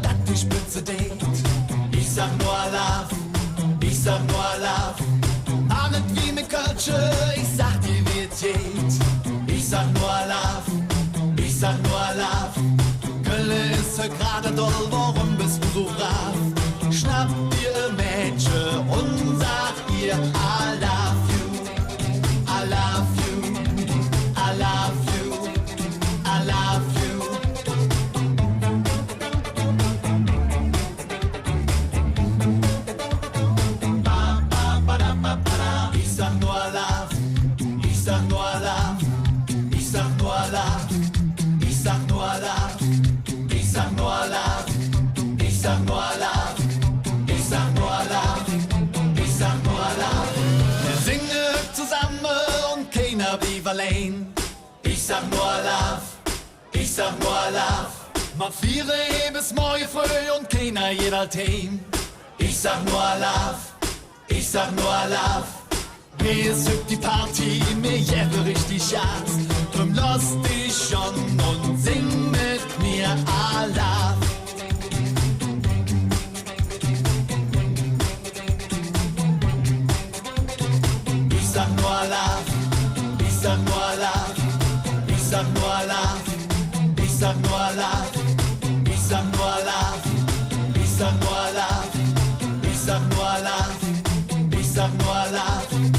dat die Spitze date. Ich sag nur Alaf, ich sag nur Alaf. Ahnet wie mit Kölsche, ich sag dir wie es geht. Ich sag nur Alaf, ich sag nur Alaf. Kölle ist gerade doll, warum bist du so brav? Schnapp dir ein Mädchen und sag ihr I love you, I love you, I love you, I love you. Ba, ba, ba, da, ba, ba, da. Ich sag nur I love, ich sag nur I love, ich sag nur I love, ich sag nur I love. Ich sag nur Allah, ich sag nur Allah, ich sag nur Allah, ich sag nur Allah. Wir singen zusammen und keiner blieb allein. Ich sag nur Allah, ich sag nur Allah. Man viere bis morgen früh und keiner jeder Team. Ich sag nur Allah, ich sag nur Allah. Mir ist die Party, mir jäbe richtig Schatz. Drum lass dich schon und sing mit mir Allah. Ich sag nur Allah, ich sag nur Allah, ich sag nur Allah, ich sag nur Allah, ich sag nur Allah, ich sag nur Allah, ich sag nur Allah, ich sag nur Allah.